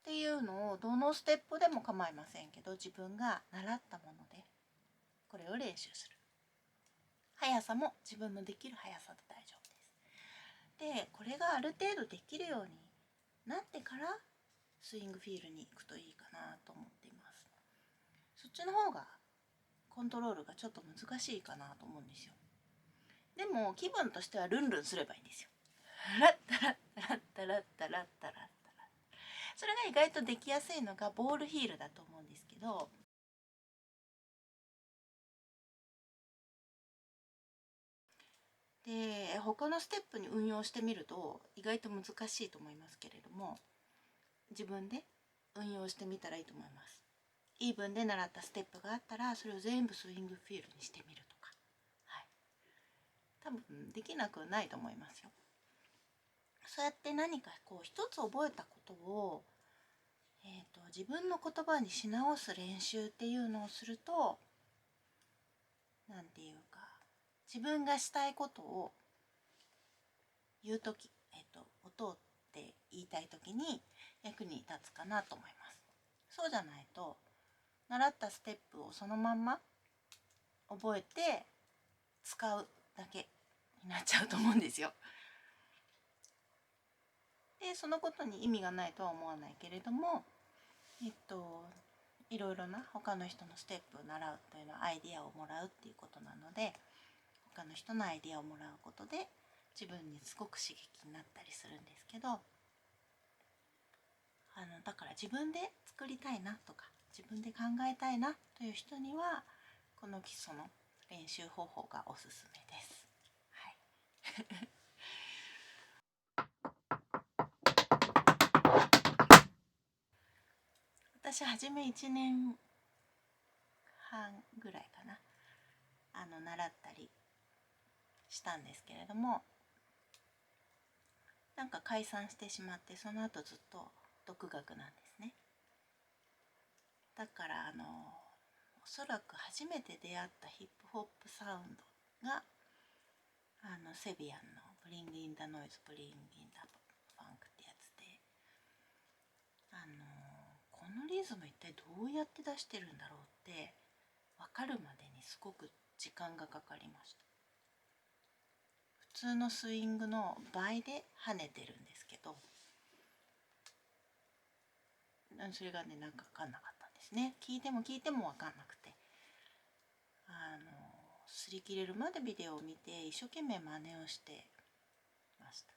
っていうのをどのステップでも構いませんけど、自分が習ったものでこれを練習する。速さも自分のできる速さで大丈夫です。でこれがある程度できるようになってからスイングフィールに行くといいかなと思っています。そっちの方がコントロールがちょっと難しいかなと思うんですよ。でも気分としてはルンルンすればいいんですよ。ラッタラッタラッタラッタラッタラッタラッ。それが意外とできやすいのがボールヒールだと思うんですけど、で他のステップに運用してみると意外と難しいと思いますけれども、自分で運用してみたらいいと思います。イーブンで習ったステップがあったらそれを全部スイングフィールにしてみるとか、はい、多分できなくないと思いますよ。そうやって何かこう一つ覚えたことを、自分の言葉にし直す練習っていうのをすると、なんていうか自分がしたいことを言う時、音って言いたい時に役に立つかなと思います。そうじゃないと習ったステップをそのまんま覚えて使うだけになっちゃうと思うんですよ。でそのことに意味がないとは思わないけれども、いろいろな他の人のステップを習うというのはアイディアをもらうっていうことなので、他の人のアイディアをもらうことで自分にすごく刺激になったりするんですけど、だから自分で作りたいなとか自分で考えたいなという人にはこの基礎の練習方法がおすすめです。はい。私初め1年半ぐらいかな習ったりしたんですけれども、なんか解散してしまって、その後ずっと独学なんですね。だからおそらく初めて出会ったヒップホップサウンドがセビアンのブリングインダノイズブリングインダファンクってやつで、このリズム一体どうやって出してるんだろうって分かるまでにすごく時間がかかりました。普通のスイングの倍で跳ねてるんですけど、それがねなんか分かんなかったんですね。聞いても聞いても分かんなくて、擦り切れるまでビデオを見て一生懸命真似をしてました。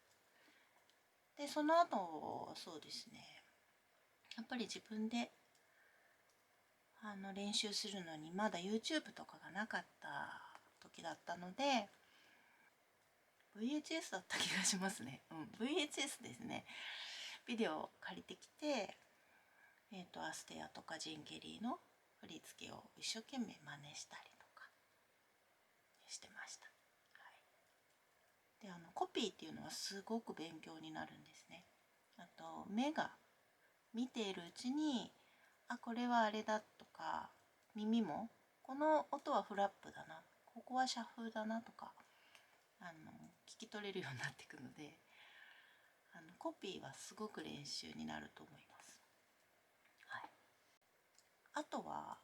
でその後そうですね、やっぱり自分で練習するのにまだ YouTube とかがなかった時だったので VHS だった気がしますね。VHS ですね。ビデオを借りてきて、アステアとかジン・ケリーの振り付けを一生懸命真似したりとかしてました。でコピーっていうのはすごく勉強になるんですね。あと目が見ているうちにこれはあれだとか、耳もこの音はフラップだな、ここはシャッフルだなとか聞き取れるようになっていくので、コピーはすごく練習になると思います。はい、あとは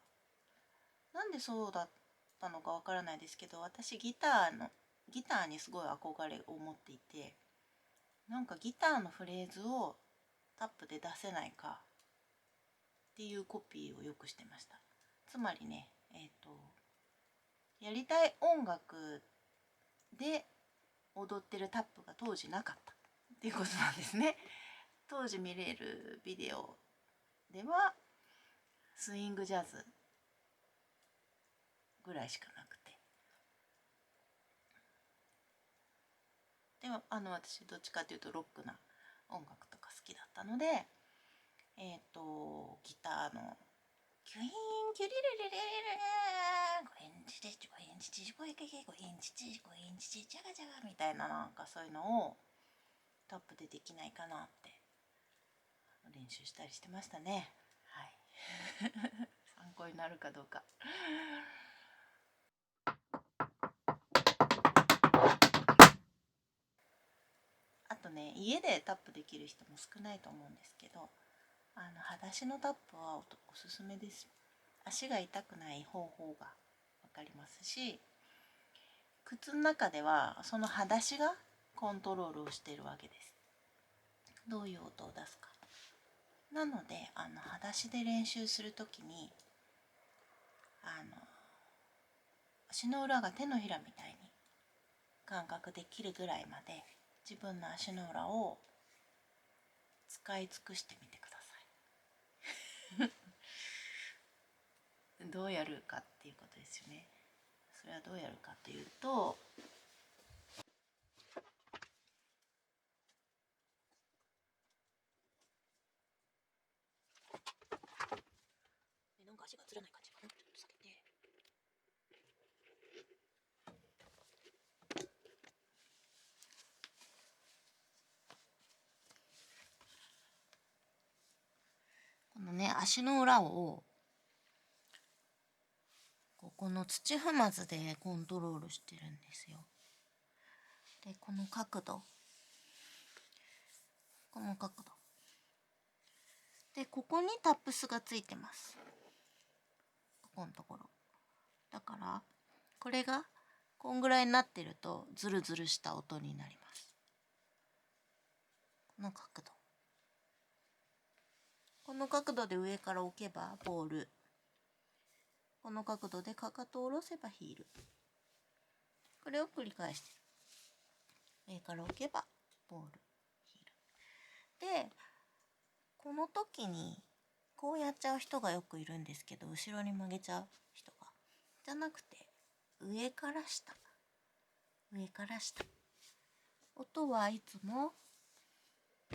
なんでそうだったのかわからないですけど、私ギターにすごい憧れを持っていて、なんかギターのフレーズをタップで出せないかっていうコピーをよくしてました。つまりね、やりたい音楽で踊ってるタップが当時なかったっていうことなんですね。当時見れるビデオではスイングジャズぐらいしかなくて、でも私どっちかというとロックな音楽とか好きだったので、ギターのキュイーンキュリレレレレレゴエンチチゴエンチチゴエケケゴエンチチゴエンチチジャガジャガみたいな、なんかそういうのをタップでできないかなって練習したりしてましたね。はい。参考になるかどうか。あとね、家でタップできる人も少ないと思うんですけど、裸足のタップはおすすめです。足が痛くない方法が分かりますし、靴の中ではその裸足がコントロールをしているわけです。どういう音を出すか。なので裸足で練習するときに足の裏が手のひらみたいに感覚できるぐらいまで自分の足の裏を使い尽くしてみてください。どうやるかっていうことですよね。それはどうやるかというと、なんか足がつらない感じかな。ちょっと下げて。このね、足の裏をここの土踏まずでコントロールしてるんですよ。で、この角度でここにタップスがついてます。このところ。だからこれがこんぐらいになってるとズルズルした音になります。この角度、この角度で上から置けばボール、この角度でかかとを下ろせばヒール。これを繰り返してる。上から置けばボール、ヒールで、この時にこうやっちゃう人がよくいるんですけど、後ろに曲げちゃう人が、じゃなくて上から下、上から下。音はいつも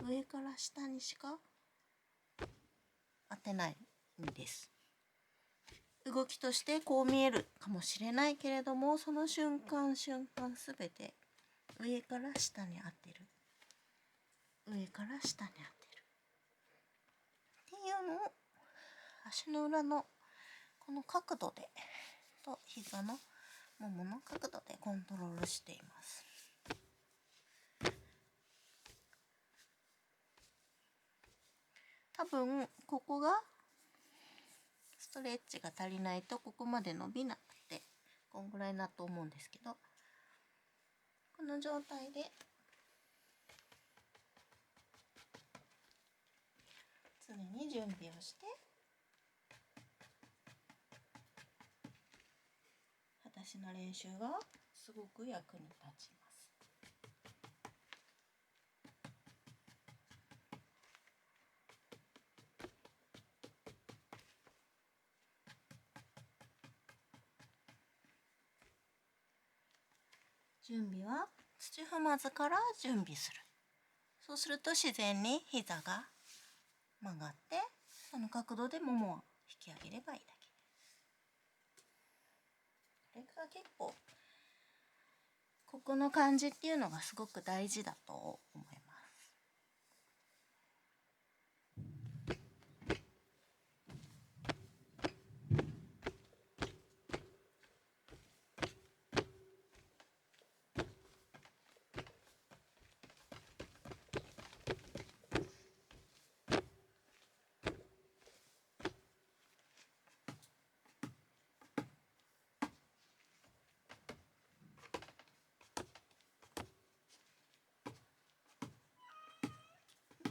上から下にしか当てないんです。動きとしてこう見えるかもしれないけれども、その瞬間瞬間すべて上から下に当てる、上から下に当てるっていうのを足の裏のこの角度でと膝のももの角度でコントロールしています。多分ここがストレッチが足りないとここまで伸びなくて、こんぐらいだと思うんですけど、この状態で常に準備をして裸足の練習がすごく役に立ちます。準備は土踏まずから準備する。そうすると自然に膝が曲がって、その角度でももを引き上げればいいだけ。これが結構ここの感じっていうのがすごく大事だと思います。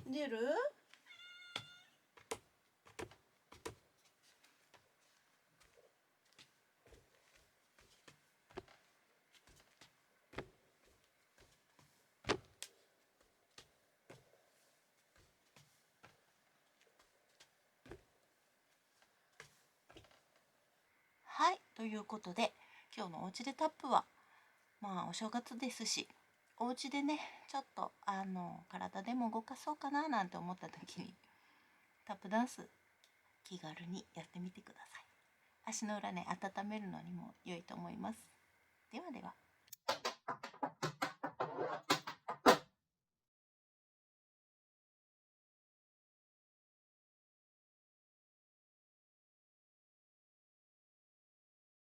出る？はい、ということで今日のおうちでタップはお正月ですし、お家でねちょっと体でも動かそうかななんて思った時にタップダンス気軽にやってみてください。足の裏ね温めるのにも良いと思います。ではでは。